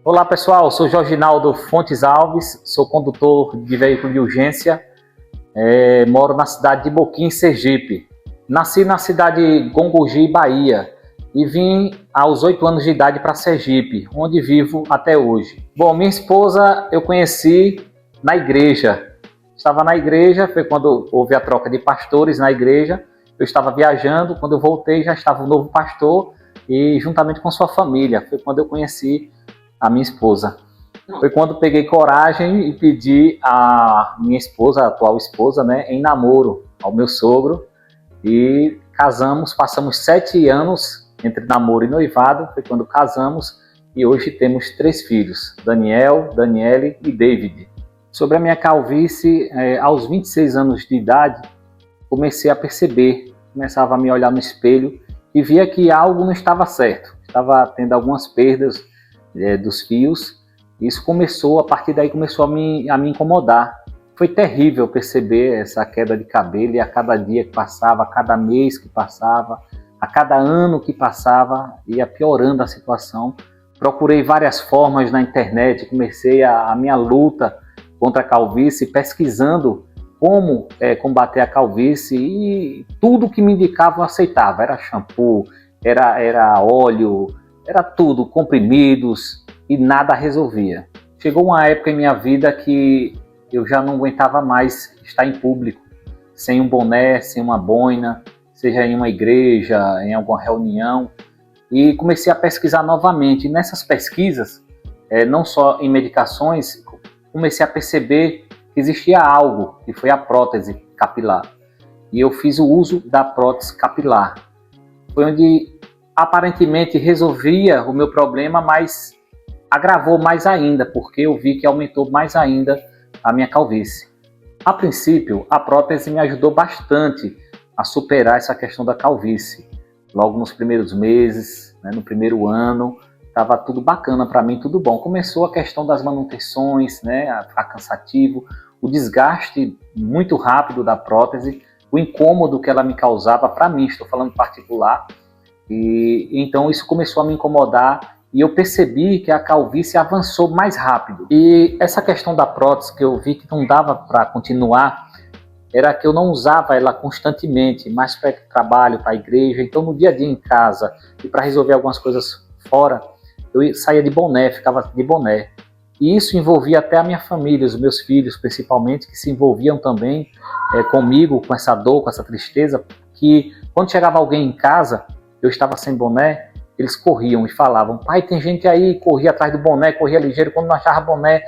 Olá pessoal, sou Jorginaldo Fontes Alves, sou condutor de veículo de urgência, moro na cidade de Boquim, Sergipe. Nasci na cidade de Gongogi, Bahia, e vim aos 8 anos de idade para Sergipe, onde vivo até hoje. Bom, minha esposa eu conheci na igreja. Estava na igreja, foi quando houve a troca de pastores na igreja. Eu estava viajando, quando eu voltei já estava um novo pastor e juntamente com sua família. Foi quando eu conheci a minha esposa. Foi quando peguei coragem e pedi a minha esposa, a atual esposa, em namoro ao meu sogro. E casamos, passamos 7 anos entre namoro e noivado. Foi quando casamos e hoje temos 3 filhos, Daniel, Daniele e David. Sobre a minha calvície, aos 26 anos de idade, comecei a perceber, começava a me olhar no espelho e via que algo não estava certo. Estava tendo algumas perdas dos fios. Isso começou, a partir daí começou a me incomodar. Foi terrível perceber essa queda de cabelo e a cada dia que passava, a cada mês que passava, a cada ano que passava, ia piorando a situação. Procurei várias formas na internet, comecei a minha luta contra a calvície, pesquisando como combater a calvície, e tudo que me indicava eu aceitava. Era shampoo, era óleo, era tudo, comprimidos, e nada resolvia. Chegou uma época em minha vida que eu já não aguentava mais estar em público, sem um boné, sem uma boina, seja em uma igreja, em alguma reunião, e comecei a pesquisar novamente. E nessas pesquisas, não só em medicações, comecei a perceber que existia algo, que foi a prótese capilar. E eu fiz o uso da prótese capilar. Foi onde aparentemente resolvia o meu problema, mas agravou mais ainda, porque eu vi que aumentou mais ainda a minha calvície. A princípio, a prótese me ajudou bastante a superar essa questão da calvície. Logo nos primeiros meses, no primeiro ano, estava tudo bacana para mim, tudo bom. Começou a questão das manutenções, a ficar cansativo, o desgaste muito rápido da prótese, o incômodo que ela me causava para mim, estou falando particular. E então isso começou a me incomodar e eu percebi que a calvície avançou mais rápido. E essa questão da prótese que eu vi que não dava para continuar, era que eu não usava ela constantemente, mais para trabalho, para a igreja. Então no dia a dia em casa e para resolver algumas coisas fora, eu saía de boné, ficava de boné. E isso envolvia até a minha família, os meus filhos principalmente, que se envolviam também comigo, com essa dor, com essa tristeza, que quando chegava alguém em casa, eu estava sem boné, eles corriam e falavam: pai, tem gente aí, corria atrás do boné, corria ligeiro. Quando não achava boné,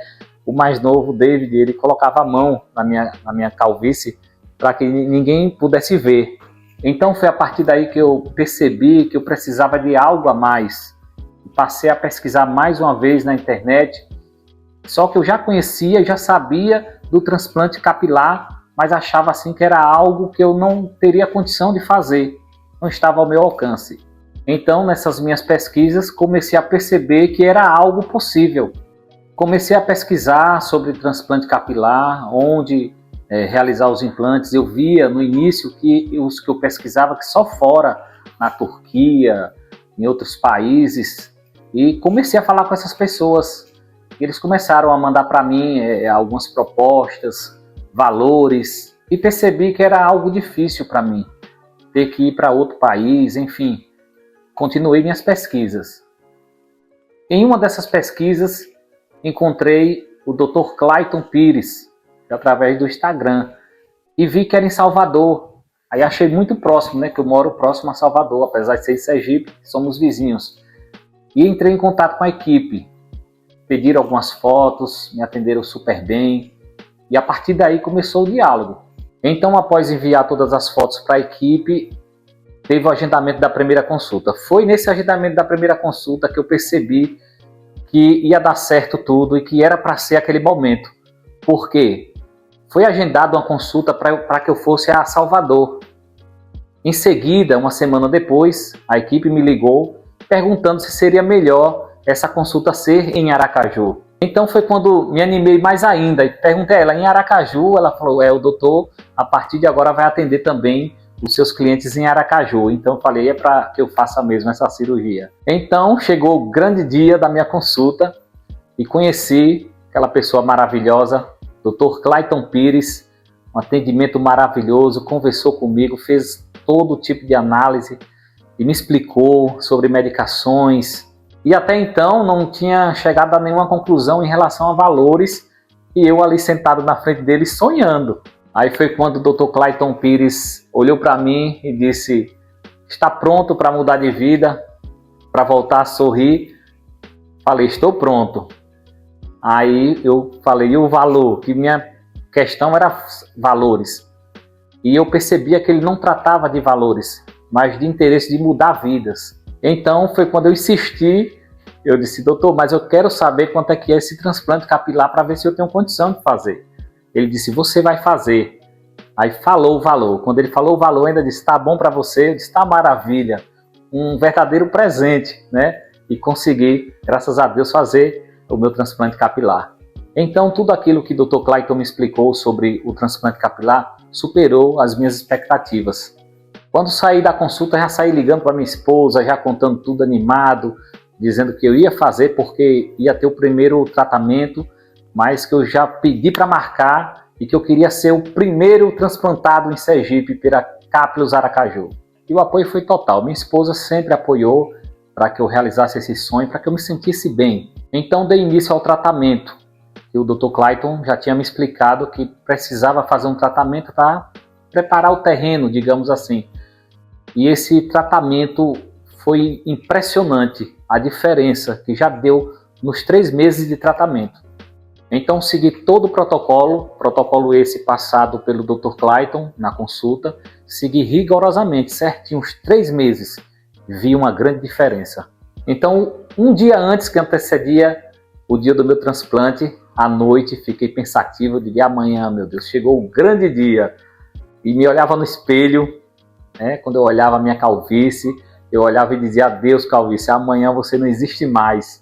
o mais novo, David, ele colocava a mão na minha calvície para que ninguém pudesse ver. Então foi a partir daí que eu percebi que eu precisava de algo a mais. Passei a pesquisar mais uma vez na internet, só que eu já conhecia, já sabia do transplante capilar, mas achava assim que era algo que eu não teria condição de fazer, não estava ao meu alcance. Então, nessas minhas pesquisas, comecei a perceber que era algo possível. Comecei a pesquisar sobre transplante capilar, onde realizar os implantes. Eu via no início que os que eu pesquisava que só fora, na Turquia, em outros países, e comecei a falar com essas pessoas. Eles começaram a mandar para mim algumas propostas, valores, e percebi que era algo difícil para mim, ter que ir para outro país, enfim. Continuei minhas pesquisas. Em uma dessas pesquisas, encontrei o Dr. Clayton Pires, através do Instagram, e vi que era em Salvador. Aí achei muito próximo, que eu moro próximo a Salvador, apesar de ser em Sergipe, somos vizinhos. E entrei em contato com a equipe. Pediram algumas fotos, me atenderam super bem, e a partir daí começou o diálogo. Então, após enviar todas as fotos para a equipe, teve o agendamento da primeira consulta. Foi nesse agendamento da primeira consulta que eu percebi que ia dar certo tudo e que era para ser aquele momento. Por quê? Foi agendada uma consulta para que eu fosse a Salvador. Em seguida, uma semana depois, a equipe me ligou perguntando se seria melhor essa consulta ser em Aracaju. Então foi quando me animei mais ainda e perguntei a ela, em Aracaju? Ela falou, o doutor a partir de agora vai atender também os seus clientes em Aracaju. Então eu falei, é para que eu faça mesmo essa cirurgia. Então chegou o grande dia da minha consulta. e conheci aquela pessoa maravilhosa, Dr. Clayton Pires, um atendimento maravilhoso, conversou comigo, fez todo tipo de análise e me explicou sobre medicações. E até então não tinha chegado a nenhuma conclusão em relação a valores e eu ali sentado na frente dele sonhando. Aí foi quando o Dr. Clayton Pires olhou para mim e disse: está pronto para mudar de vida, para voltar a sorrir? Falei: estou pronto. Aí eu falei: e o valor? Que minha questão era valores. E eu percebia que ele não tratava de valores, mas de interesse de mudar vidas. Então foi quando eu insisti, eu disse: doutor, mas eu quero saber quanto é que é esse transplante capilar para ver se eu tenho condição de fazer. Ele disse: você vai fazer. Aí falou o valor. Quando ele falou o valor, ainda disse: tá bom para você? Eu disse: tá maravilha. Um verdadeiro presente, né? E consegui, graças a Deus, fazer o meu transplante capilar. Então, tudo aquilo que o Dr. Clayton me explicou sobre o transplante capilar superou as minhas expectativas. Quando saí da consulta, já saí ligando para minha esposa, já contando tudo animado, dizendo que eu ia fazer porque ia ter o primeiro tratamento, mas que eu já pedi para marcar e que eu queria ser o primeiro transplantado em Sergipe pela Capilos Aracaju. E o apoio foi total. Minha esposa sempre apoiou para que eu realizasse esse sonho, para que eu me sentisse bem. Então dei início ao tratamento. E o Dr. Clayton já tinha me explicado que precisava fazer um tratamento para preparar o terreno, digamos assim. E esse tratamento foi impressionante, a diferença que já deu nos 3 meses de tratamento. Então segui todo o protocolo esse passado pelo Dr. Clayton na consulta, segui rigorosamente, certinho, uns 3 meses, vi uma grande diferença. Então, um dia antes que antecedia o dia do meu transplante, à noite fiquei pensativo, de amanhã, meu Deus, chegou o grande dia. E me olhava no espelho, né, quando eu olhava a minha calvície, eu olhava e dizia: adeus calvície, amanhã você não existe mais.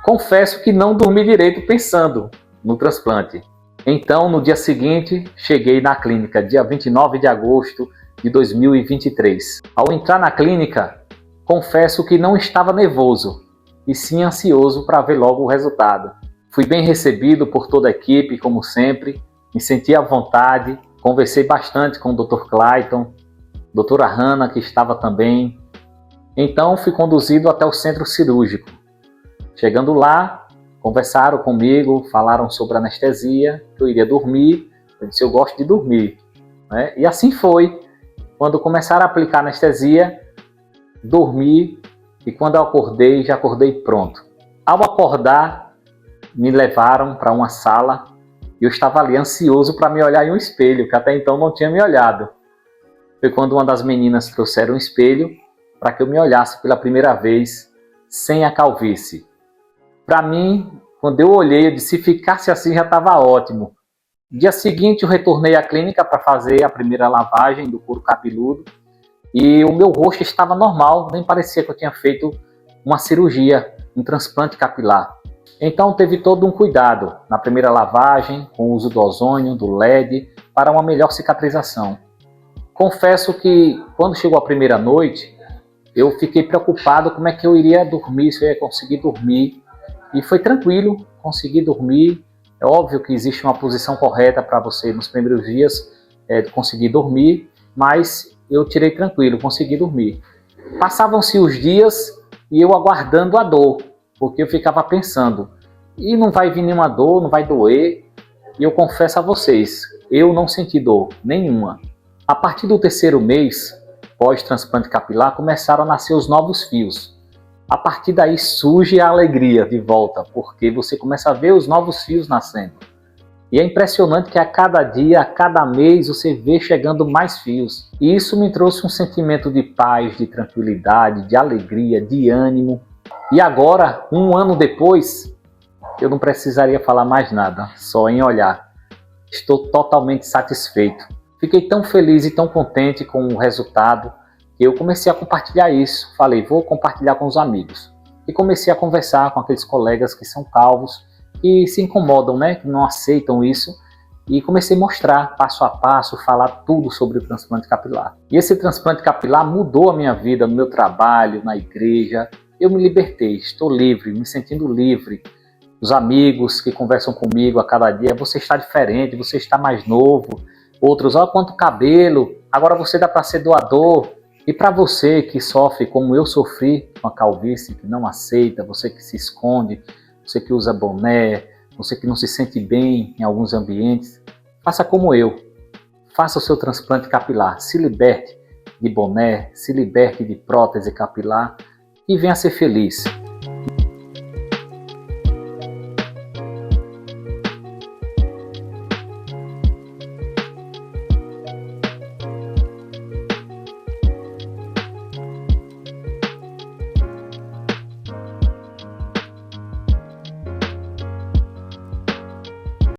Confesso que não dormi direito pensando no transplante. Então, no dia seguinte, cheguei na clínica, dia 29 de agosto de 2023. Ao entrar na clínica, confesso que não estava nervoso, e sim ansioso para ver logo o resultado. Fui bem recebido por toda a equipe, como sempre, me senti à vontade, conversei bastante com o Dr. Clayton, doutora Hannah, que estava também. Então, fui conduzido até o centro cirúrgico. Chegando lá, conversaram comigo, falaram sobre anestesia, que eu iria dormir. Eu disse: eu gosto de dormir, né? E assim foi. Quando começaram a aplicar anestesia, dormi, e quando eu acordei, já acordei pronto. Ao acordar, me levaram para uma sala e eu estava ali ansioso para me olhar em um espelho, que até então não tinha me olhado. Foi quando uma das meninas trouxeram um espelho para que eu me olhasse pela primeira vez, sem a calvície. Para mim, quando eu olhei, eu disse: se ficasse assim já estava ótimo. No dia seguinte, eu retornei à clínica para fazer a primeira lavagem do couro cabeludo e o meu rosto estava normal, nem parecia que eu tinha feito uma cirurgia, um transplante capilar. Então teve todo um cuidado na primeira lavagem, com o uso do ozônio, do LED, para uma melhor cicatrização. Confesso que quando chegou a primeira noite, eu fiquei preocupado como é que eu iria dormir, se eu ia conseguir dormir. E foi tranquilo, consegui dormir. É óbvio que existe uma posição correta para você nos primeiros dias conseguir dormir, mas eu tirei tranquilo, consegui dormir. Passavam-se os dias e eu aguardando a dor, porque eu ficava pensando: e não vai vir nenhuma dor, não vai doer? E eu confesso a vocês, eu não senti dor nenhuma. A partir do 3º mês, pós-transplante capilar, começaram a nascer os novos fios. A partir daí surge a alegria de volta, porque você começa a ver os novos fios nascendo. E é impressionante que a cada dia, a cada mês, você vê chegando mais fios. E isso me trouxe um sentimento de paz, de tranquilidade, de alegria, de ânimo. E agora, um ano depois, eu não precisaria falar mais nada, só em olhar. Estou totalmente satisfeito. Fiquei tão feliz e tão contente com o resultado, que eu comecei a compartilhar isso. Falei: vou compartilhar com os amigos. E comecei a conversar com aqueles colegas que são calvos, que se incomodam, né, que não aceitam isso. E comecei a mostrar passo a passo, falar tudo sobre o transplante capilar. E esse transplante capilar mudou a minha vida, no meu trabalho, na igreja. Eu me libertei, estou livre, me sentindo livre. os amigos que conversam comigo a cada dia, você está diferente, você está mais novo. Outros, olha quanto cabelo, agora você dá para ser doador. E para você que sofre como eu sofri com a calvície, que não aceita, você que se esconde, você que usa boné, você que não se sente bem em alguns ambientes, faça como eu. Faça o seu transplante capilar, se liberte de boné, se liberte de prótese capilar e venha ser feliz.